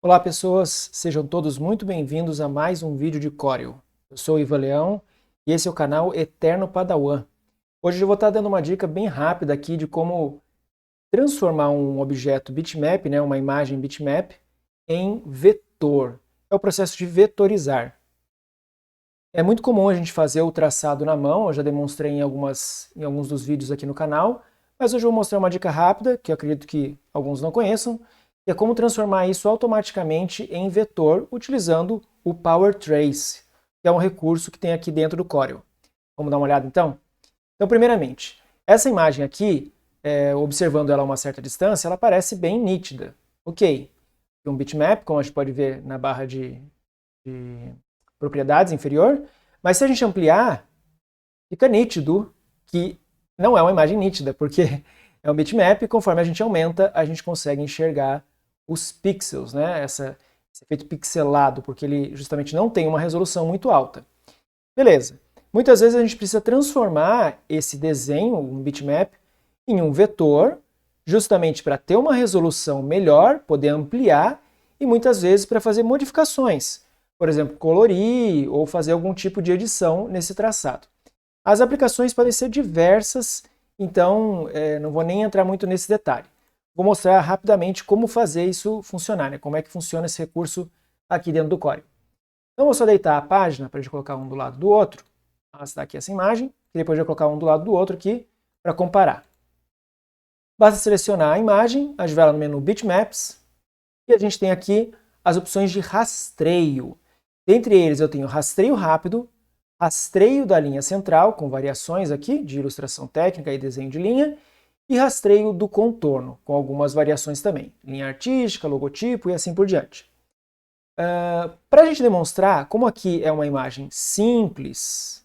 Olá pessoas, sejam todos muito bem-vindos a mais um vídeo de Corel. Eu sou o Ivan Leão e esse é o canal Eterno Padawan. Hoje eu vou estar dando uma dica bem rápida aqui de como transformar um objeto bitmap, uma imagem bitmap, em vetor. É o processo de vetorizar. É muito comum a gente fazer o traçado na mão, eu já demonstrei em alguns dos vídeos aqui no canal, mas hoje eu vou mostrar uma dica rápida, que eu acredito que alguns não conheçam, que é como transformar isso automaticamente em vetor utilizando o Power Trace, que é um recurso que tem aqui dentro do Corel. Vamos dar uma olhada então? Então, primeiramente, essa imagem aqui, observando ela a uma certa distância, ela parece bem nítida. Ok, um bitmap, como a gente pode ver na barra de propriedades inferior, mas se a gente ampliar, fica nítido que não é uma imagem nítida, porque é um bitmap e conforme a gente aumenta, a gente consegue enxergar os pixels, né? Esse efeito pixelado, porque ele justamente não tem uma resolução muito alta. Beleza. Muitas vezes a gente precisa transformar esse desenho, um bitmap, em um vetor, justamente para ter uma resolução melhor, poder ampliar, e muitas vezes para fazer modificações. Por exemplo, colorir ou fazer algum tipo de edição nesse traçado. As aplicações podem ser diversas, então não vou nem entrar muito nesse detalhe. Vou mostrar rapidamente como fazer isso funcionar, né? Como é que funciona esse recurso aqui dentro do Corel. Então vou só deitar a página para a gente colocar um do lado do outro, arrastar aqui essa imagem, e depois eu vou colocar um do lado do outro aqui para comparar. Basta selecionar a imagem, a gente vai lá no menu Bitmaps, e a gente tem aqui as opções de rastreio. Dentre eles eu tenho rastreio rápido, rastreio da linha central, com variações aqui de ilustração técnica e desenho de linha, e rastreio do contorno, com algumas variações também, linha artística, logotipo e assim por diante. Para a gente demonstrar como aqui é uma imagem simples,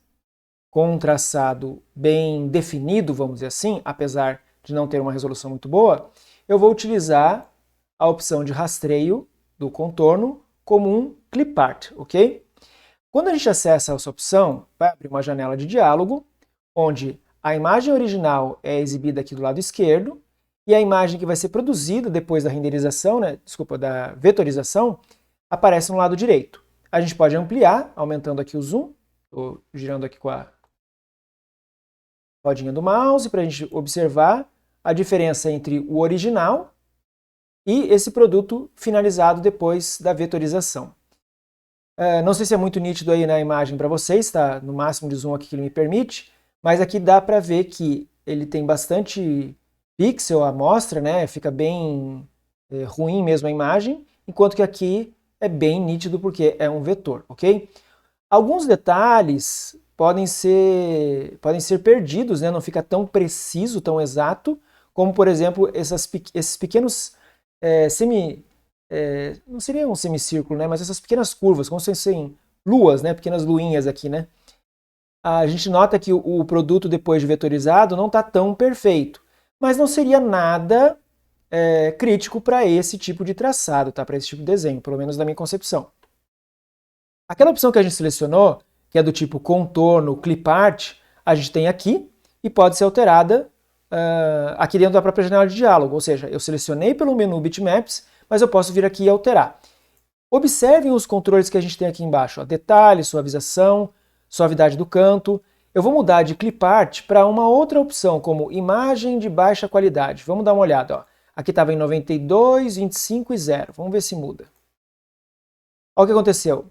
com um traçado bem definido, vamos dizer assim, apesar de não ter uma resolução muito boa, eu vou utilizar a opção de rastreio do contorno como um clipart, ok? Quando a gente acessa essa opção, vai abrir uma janela de diálogo, onde a imagem original é exibida aqui do lado esquerdo, e a imagem que vai ser produzida depois da renderização, da vetorização, aparece no lado direito. A gente pode ampliar, aumentando aqui o zoom, estou girando aqui com a rodinha do mouse, para a gente observar a diferença entre o original e esse produto finalizado depois da vetorização. Não sei se é muito nítido aí na imagem para vocês, está no máximo de zoom aqui que ele me permite, mas aqui dá para ver que ele tem bastante pixel a amostra, né? Fica bem ruim mesmo a imagem, enquanto que aqui é bem nítido porque é um vetor, ok? Alguns detalhes podem ser perdidos, né? Não fica tão preciso, tão exato, como por exemplo esses pequenos não seria um semicírculo, né? Mas essas pequenas curvas, como se fossem luas, né? Pequenas luinhas aqui, né? A gente nota que o produto depois de vetorizado não está tão perfeito, mas não seria nada crítico para esse tipo de traçado, tá? Para esse tipo de desenho, pelo menos na minha concepção. Aquela opção que a gente selecionou, que é do tipo contorno, clipart, a gente tem aqui e pode ser alterada aqui dentro da própria janela de diálogo, ou seja, eu selecionei pelo menu Bitmaps, mas eu posso vir aqui e alterar. Observem os controles que a gente tem aqui embaixo, ó, detalhe, suavização, suavidade do canto. Eu vou mudar de clipart para uma outra opção, como imagem de baixa qualidade. Vamos dar uma olhada. Ó. Aqui estava em 92, 25 e 0. Vamos ver se muda. Olha o que aconteceu.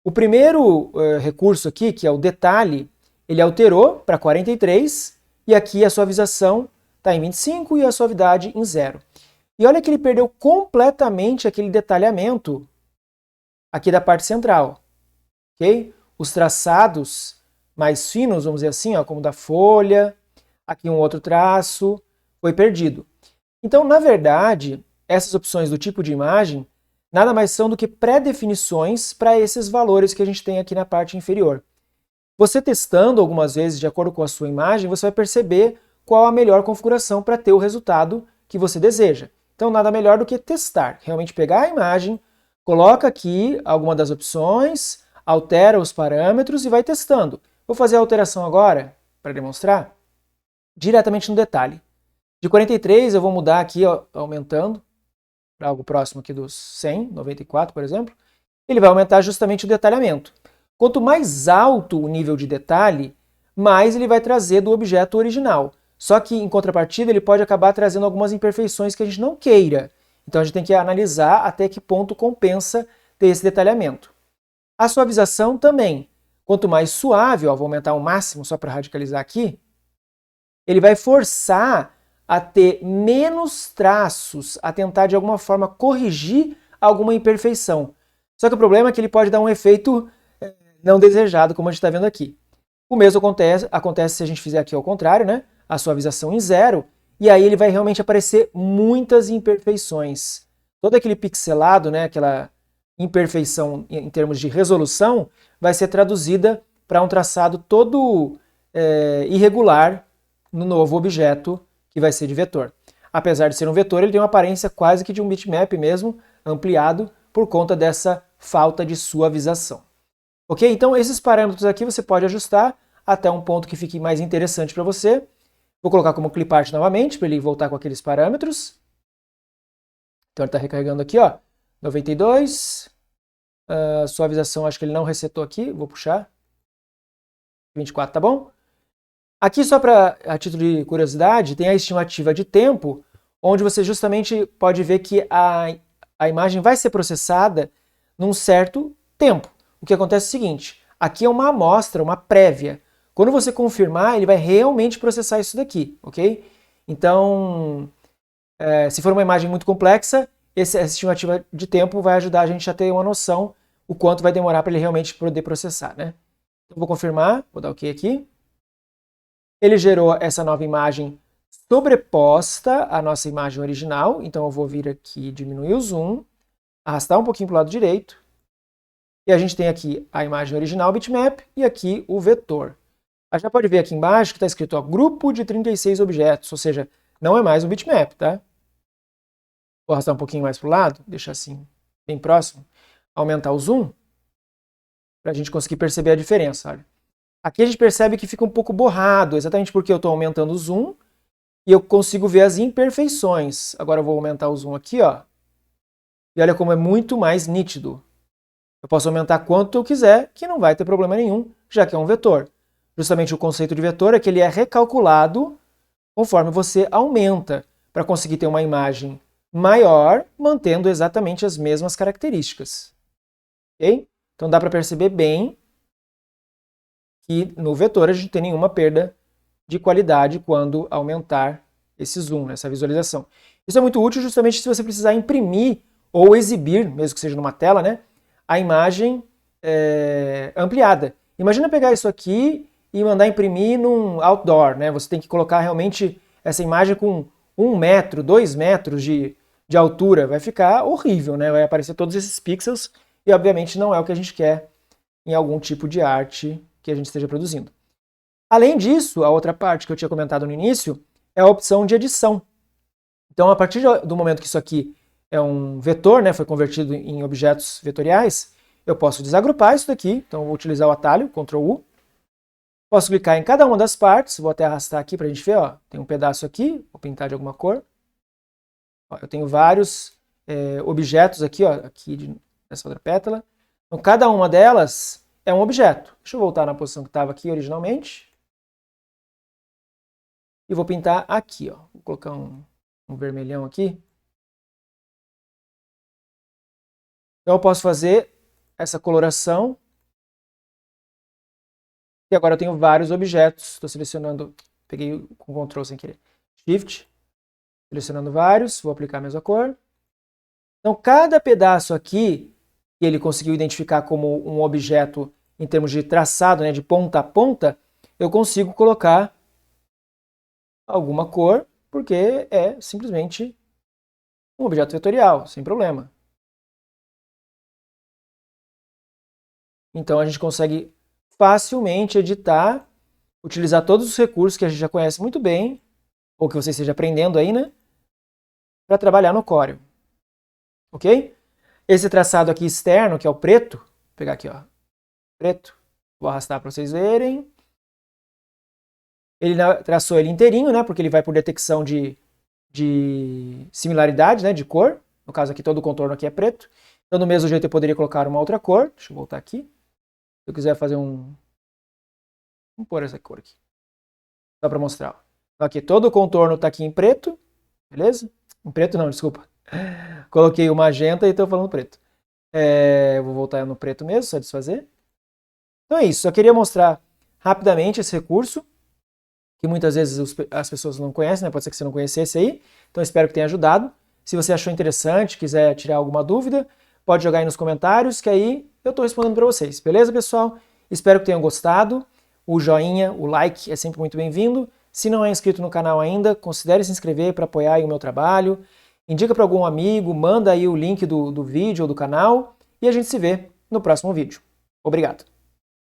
O primeiro recurso aqui, que é o detalhe, ele alterou para 43 e aqui a suavização está em 25 e a suavidade em 0. E olha que ele perdeu completamente aquele detalhamento aqui da parte central, ok? Os traçados mais finos, vamos dizer assim, ó, como da folha, aqui um outro traço, foi perdido. Então, na verdade, essas opções do tipo de imagem nada mais são do que pré-definições para esses valores que a gente tem aqui na parte inferior. Você testando algumas vezes de acordo com a sua imagem, você vai perceber qual a melhor configuração para ter o resultado que você deseja. Então, nada melhor do que testar, realmente pegar a imagem, coloca aqui alguma das opções, altera os parâmetros e vai testando. Vou fazer a alteração agora, para demonstrar, diretamente no detalhe. De 43 eu vou mudar aqui, ó, aumentando, para algo próximo aqui dos 100, 94, por exemplo, ele vai aumentar justamente o detalhamento. Quanto mais alto o nível de detalhe, mais ele vai trazer do objeto original. Só que, em contrapartida, ele pode acabar trazendo algumas imperfeições que a gente não queira. Então, a gente tem que analisar até que ponto compensa ter esse detalhamento. A suavização também. Quanto mais suave, ó, vou aumentar ao máximo só para radicalizar aqui, ele vai forçar a ter menos traços, a tentar de alguma forma corrigir alguma imperfeição. Só que o problema é que ele pode dar um efeito não desejado, como a gente está vendo aqui. O mesmo acontece se a gente fizer aqui ao contrário, né? A suavização em 0, e aí ele vai realmente aparecer muitas imperfeições. Todo aquele pixelado, né, aquela imperfeição em termos de resolução, vai ser traduzida para um traçado todo irregular no novo objeto que vai ser de vetor. Apesar de ser um vetor, ele tem uma aparência quase que de um bitmap mesmo, ampliado por conta dessa falta de suavização. Ok? Então esses parâmetros aqui você pode ajustar até um ponto que fique mais interessante para você. Vou colocar como clipart novamente, para ele voltar com aqueles parâmetros. Então ele está recarregando aqui, ó, 92. Suavização, acho que ele não resetou aqui, vou puxar. 24, tá bom? Aqui, só para a título de curiosidade, tem a estimativa de tempo, onde você justamente pode ver que a imagem vai ser processada num certo tempo. O que acontece é o seguinte, aqui é uma amostra, uma prévia. Quando você confirmar, ele vai realmente processar isso daqui, ok? Então, se for uma imagem muito complexa, essa estimativa de tempo vai ajudar a gente a ter uma noção o quanto vai demorar para ele realmente poder processar, né? Então, vou confirmar, vou dar OK aqui. Ele gerou essa nova imagem sobreposta à nossa imagem original, então eu vou vir aqui, diminuir o zoom, arrastar um pouquinho para o lado direito, e a gente tem aqui a imagem original bitmap e aqui o vetor. A gente já pode ver aqui embaixo que está escrito ó, grupo de 36 objetos, ou seja, não é mais um bitmap, tá? Vou arrastar um pouquinho mais para o lado, deixar assim bem próximo, aumentar o zoom, para a gente conseguir perceber a diferença, olha. Aqui a gente percebe que fica um pouco borrado, exatamente porque eu estou aumentando o zoom e eu consigo ver as imperfeições. Agora eu vou aumentar o zoom aqui, ó. E olha como é muito mais nítido. Eu posso aumentar quanto eu quiser, que não vai ter problema nenhum, já que é um vetor. Justamente o conceito de vetor é que ele é recalculado conforme você aumenta, para conseguir ter uma imagem maior, mantendo exatamente as mesmas características. Ok? Então dá para perceber bem que no vetor a gente não tem nenhuma perda de qualidade quando aumentar esse zoom, essa visualização. Isso é muito útil justamente se você precisar imprimir ou exibir, mesmo que seja numa tela, né, a imagem ampliada. Imagina pegar isso aqui e mandar imprimir num outdoor, né? Você tem que colocar realmente essa imagem com 1 metro, 2 metros de altura. Vai ficar horrível, né? Vai aparecer todos esses pixels e obviamente não é o que a gente quer em algum tipo de arte que a gente esteja produzindo. Além disso, a outra parte que eu tinha comentado no início é a opção de edição. Então, a partir do momento que isso aqui é um vetor, né, foi convertido em objetos vetoriais, eu posso desagrupar isso daqui. Então, eu vou utilizar o atalho, Ctrl U. Posso clicar em cada uma das partes, vou até arrastar aqui para a gente ver, ó, tem um pedaço aqui, vou pintar de alguma cor. Ó, eu tenho vários objetos aqui, ó, nessa outra pétala. Então, cada uma delas é um objeto. Deixa eu voltar na posição que estava aqui originalmente. E vou pintar aqui, ó. Vou colocar um vermelhão aqui. Então eu posso fazer essa coloração. E agora eu tenho vários objetos. Estou selecionando, peguei com Ctrl sem querer. Shift, selecionando vários, vou aplicar a mesma cor. Então cada pedaço aqui, que ele conseguiu identificar como um objeto em termos de traçado, né, de ponta a ponta, eu consigo colocar alguma cor, porque é simplesmente um objeto vetorial, sem problema. Então a gente consegue facilmente editar, utilizar todos os recursos que a gente já conhece muito bem, ou que você esteja aprendendo aí, né? Para trabalhar no Corel. Ok? Esse traçado aqui externo, que é o preto, vou pegar aqui, ó, preto, vou arrastar para vocês verem. Ele traçou ele inteirinho, né? Porque ele vai por detecção de similaridade, né? De cor. No caso aqui, todo o contorno aqui é preto. Então, do mesmo jeito, eu poderia colocar uma outra cor. Deixa eu voltar aqui. Se eu quiser fazer um... Vamos pôr essa cor aqui. Só para mostrar. Então, aqui, todo o contorno está aqui em preto. Beleza? Em preto não, desculpa. Coloquei o magenta e estou falando preto. Vou voltar no preto mesmo, só desfazer. Então é isso. Só queria mostrar rapidamente esse recurso, que muitas vezes as pessoas não conhecem, né? Pode ser que você não conhecesse aí. Então espero que tenha ajudado. Se você achou interessante, quiser tirar alguma dúvida, pode jogar aí nos comentários, que aí eu estou respondendo para vocês. Beleza, pessoal? Espero que tenham gostado. O joinha, o like é sempre muito bem-vindo. Se não é inscrito no canal ainda, considere se inscrever para apoiar aí o meu trabalho. Indica para algum amigo, manda aí o link do vídeo ou do canal e a gente se vê no próximo vídeo. Obrigado!